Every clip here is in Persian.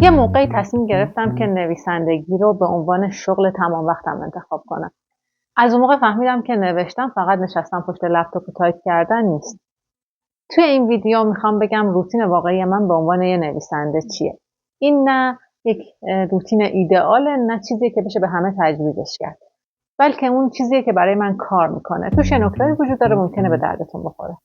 یه موقعی تصمیم گرفتم که نویسندگی رو به عنوان شغل تمام وقتم انتخاب کنم. از اون موقع فهمیدم که نوشتن فقط نشستن پشت لپتاپ و تایپ کردن نیست. توی این ویدیو میخوام بگم روتین واقعی من به عنوان یه نویسنده چیه. این نه یک روتین ایدئاله، نه چیزی که بشه به همه تجویزش کرد، بلکه اون چیزیه که برای من کار میکنه. توش نکته‌ای وجود داره ممکنه به دردتون بخوره.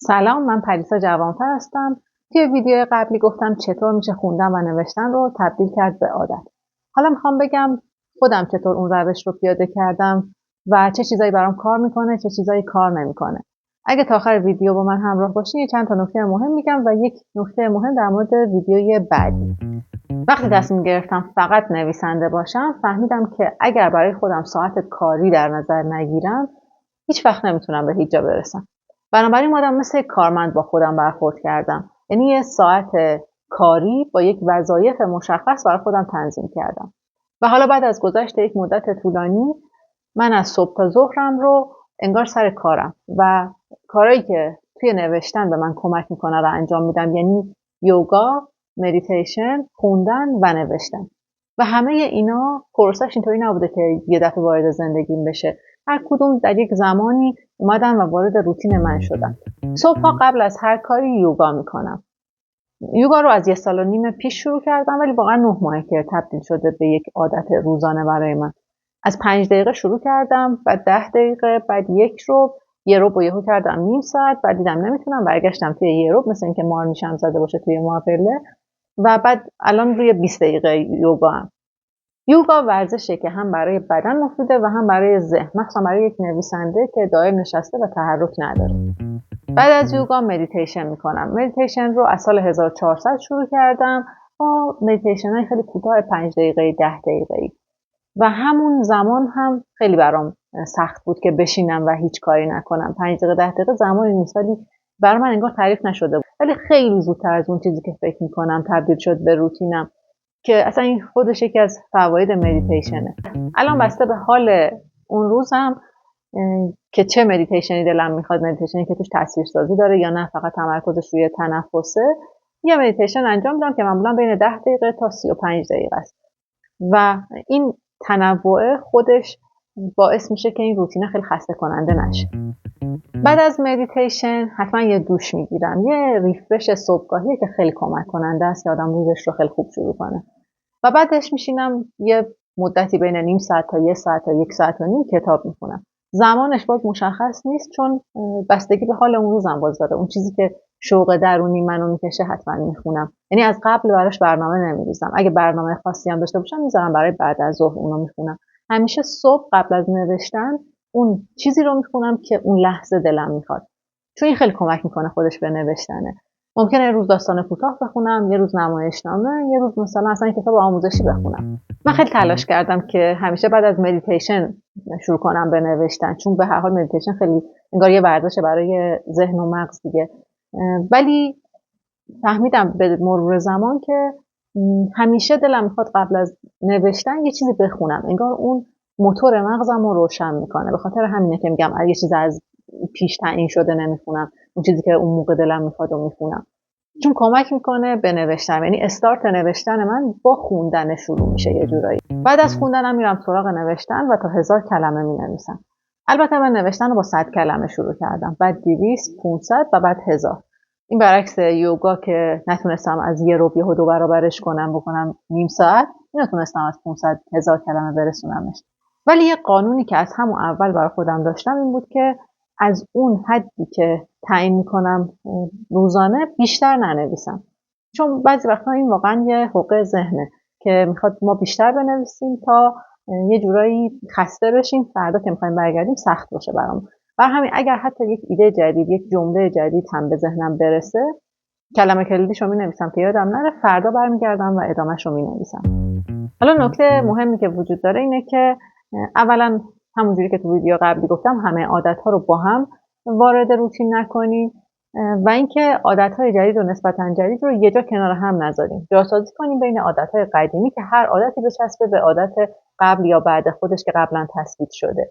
سلام، من پریسا جوانفر هستم. توی ویدیو قبلی گفتم چطور میشه خوندن و نوشتن رو تبدیل کرد به عادت. حالا میخوام بگم خودم چطور اون روش رو پیاده کردم و چه چیزایی برام کار میکنه، چه چیزایی کار نمیکنه. اگه تا آخر ویدیو با من همراه باشین چند تا نکته مهم میگم و یک نکته مهم در مورد ویدیوی بعدی. وقتی تصمیم گرفتم فقط نویسنده باشم، فهمیدم که اگر برای خودم ساعت کاری در نظر نگیرم، هیچ وقت نمیتونم به هیچ جا برسم. بنابراین اومدم مثل کارمند با خودم برخورد کردم. یعنی یه ساعت کاری با یک وظایف مشخص برای خودم تنظیم کردم. و حالا بعد از گذشت یک مدت طولانی، من از صبح تا ظهرم رو انگار سر کارم و کارهایی که توی نوشتن به من کمک میکنه رو انجام میدم، یعنی یوگا، مدیتیشن، خوندن و نوشتن. و همه اینا پروسش اینطوری نبوده که یه دفعه وارد زندگیم بشه. هر کدوم در یک زمانی اومدن و وارد روتین من شدن. صبح‌ها قبل از هر کاری یوگا میکنم. یوگا رو از 1.5 سال پیش شروع کردم، ولی واقعا 9 ماهه که تبدیل شده به یک عادت روزانه برای من. از 5 دقیقه شروع کردم، بعد 10 دقیقه، بعد 1 ربع، یه ربع یهو کردم نیم ساعت، بعد دیدم نمیتونم، برگشتم توی یه ربع، مثل اینکه مار میشم زده باشه توی مارپله، و بعد الان روی 20 دقیقه یوگا هم. یوگا ورزشه که هم برای بدن مفیده و هم برای ذهن، مخصوصا برای یک نویسنده که دائم نشسته و تحرک نداره. بعد از یوگا مدیتیشن میکنم. مدیتیشن رو از سال 1400 شروع کردم با مدیتیشن های خیلی کوتاه 5 دقیقه 10 دقیقه و همون زمان هم خیلی برام سخت بود که بشینم و هیچ کاری نکنم. 5 دقیقه 10 دقیقه زمانی نیست، ولی برای من انگار تعریف نشده بود. ولی خیلی زودتر از اون چیزی که فکر میکنم تبدیل شد به روتینم، که اصلا این خودش یکی از فواید مدیتیشنه. الان بسته به حال اون روزم که چه مدیتیشنی دلم میخواد، مدیتیشنی که توش تصویرسازی داره یا نه فقط تمرکزش روی تنفسه، یه مدیتیشن انجام میدم که معمولا بین 10 دقیقه تا 35 دقیقه است و این تنوع خودش باعث میشه که این روتین خیلی خسته کننده نشه. بعد از مدیتیشن حتما یه دوش میگیرم. یه ریفرش صبحگاهیه که خیلی کمک کننده است که آدم روزش رو خیلی خوب شروع کنه. و بعدش میشینم یه مدتی بین نیم ساعت تا 1 ساعت تا 1 ساعت و نیم کتاب میخونم. زمانش باز مشخص نیست، چون بستگی به حال اون روزم باز داره. اون چیزی که شوق درونی منو میکشه حتما میخونم. یعنی از قبل براش برنامه نمیریزم. اگه برنامه خاصی هم داشته باشم میذارم برای بعد از ظهر اونو میخونم. همیشه صبح قبل از نوشتن اون چیزی رو میخونم که اون لحظه دلم میخواد، چون این خیلی کمک میکنه خودش به نوشتنه. ممکنه یه روز داستان کوتاه بخونم، یه روز نمایشنامه، یه روز مثلا اصلا کتاب آموزشی بخونم. من خیلی تلاش کردم که همیشه بعد از مدیتیشن شروع کنم به نوشتن، چون به هر حال مدیتیشن خیلی انگار یه ورزشه برای ذهن و مغز دیگه. ولی فهمیدم به مرور زمان که همیشه دلم میخواد قبل از نوشتن یه چیزی بخونم، انگار اون موتور مغزم رو روشن میکنه. به خاطر همینه که میگم یه چیز از پیش تعیین شده نمیخونم، اون چیزی که اون موقع دلم میخواد رو میخونم، چون کمک میکنه به نوشتن. یعنی استارت نوشتن من با خوندن شروع میشه یه جورایی. بعد از خوندنم میرم سراغ نوشتن و تا 1000 کلمه مینویسم. البته من نوشتن رو با 100 کلمه شروع کردم، بعد 200، 500 و بعد 1000. این برعکس یوگا که نتونستم از یه ربع یهو 2 برابرش کنم بکنم نیم ساعت، این نتونستم از 500 1000 کلمه برسونمش. ولی یه قانونی که از همون اول برای خودم داشتم این بود که از اون حدی که تعیین میکنم روزانه بیشتر ننویسم، چون بعضی وقتا این واقعا یه حقه ذهنه که میخواد ما بیشتر بنویسیم تا یه جورایی خسته بشیم، فردا که میخوایم برگردیم سخت باشه برامون. برای همین اگر حتی یک ایده جدید، یک جمله جدید هم به ذهنم برسه، کلمه کلیدیشو مینویسم که یادم نره، فردا برمیگردم و ادامهشو مینویسم. حالا نکته مهمی که وجود داره اینه که اولا همونجوری که تو ویدیو قبلی گفتم همه عادت‌ها رو با هم وارد روتین نکنیم و اینکه عادت‌های جدید و نسبتاً جدید رو یه جا کنار هم نذاریم. جاسازی کنیم بین عادت‌های قدیمی که هر عادتی بچسبه به عادت قبل یا بعد خودش که قبلا تثبیت شده.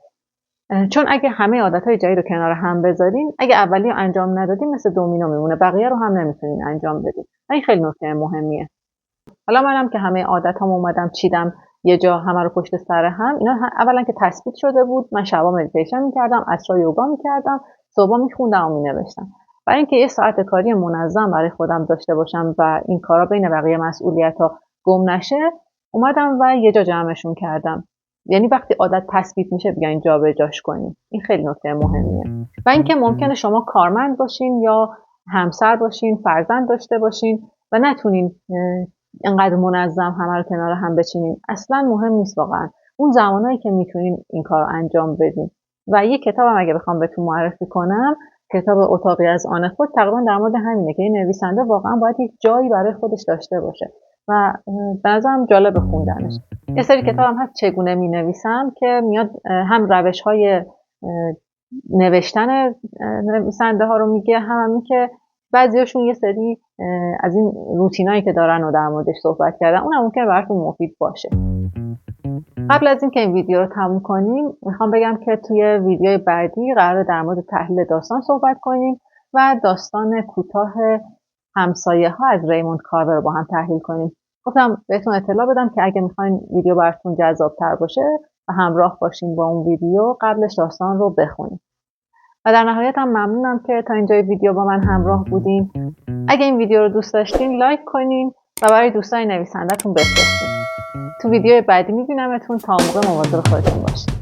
چون اگه همه عادت‌های جدید رو کنار هم بذارین، اگه اولی رو انجام ندادین مثل دومینو میمونه، بقیه رو هم نمیتونین انجام بدین. و این خیلی نکته مهمیه. حالا منم که همه عادتام اومدم چیدم یه جا همه رو پشت سر هم، اینا اولا که تثبیت شده بود. من شبا مدیتیشن میکردم، عصرها یوگا میکردم، صبحا میخوندم و مینوشتم. برای اینکه یه ساعت کاری منظم برای خودم داشته باشم و این کارا بین بقیه مسئولیت‌ها گم نشه، اومدم و یه جا جمعشون کردم. یعنی وقتی عادت تثبیت میشه بیاین جابجاش کنیم. این خیلی نکته مهمیه. و اینکه ممکنه شما کارمند باشین یا همسر باشین، فرزند داشته باشین و نتونین اینقدر منظم همه رو کنار هم بچینین. اصلا مهم نیست واقعا. اون زمانایی که میتونین این کار رو انجام بدین. و یه کتابم اگه بخوام بهتون معرفی کنم، کتاب اتاقی از آن خود، تقریبا در مورد همینه که این نویسنده واقعا باید یک جایی برای خودش داشته باشه و به نظرم جالب خوندنش. یه سری کتابم هست چگونه مینویسم که میاد هم روش‌های نوشتن نویسنده ها رو میگه، همین که بعضیاشون یه سری از این روتینایی که دارن و در موردش صحبت کردن، اونم ممکنه براتون مفید باشه. قبل از اینکه این ویدیو رو تموم کنیم میخوام بگم که توی ویدیوی بعدی قراره در مورد تحلیل داستان صحبت کنیم و داستان کوتاه همسایه ها از ریموند کارور رو با هم تحلیل کنیم. گفتم بهتون اطلاع بدم که اگه میخواین ویدیو براتون جذاب‌تر باشه و همراه باشین با اون ویدیو، قبلش داستان رو بخونیم. و در نهایت هم ممنونم که تا اینجای ویدیو با من همراه بودین. اگه این ویدیو رو دوست داشتین لایک کنین و برای دوستای نویسنده‌تون بفرستین. تو ویدیو بعدی میبینمتون. تا اون موقع مواظب خودتون باشین.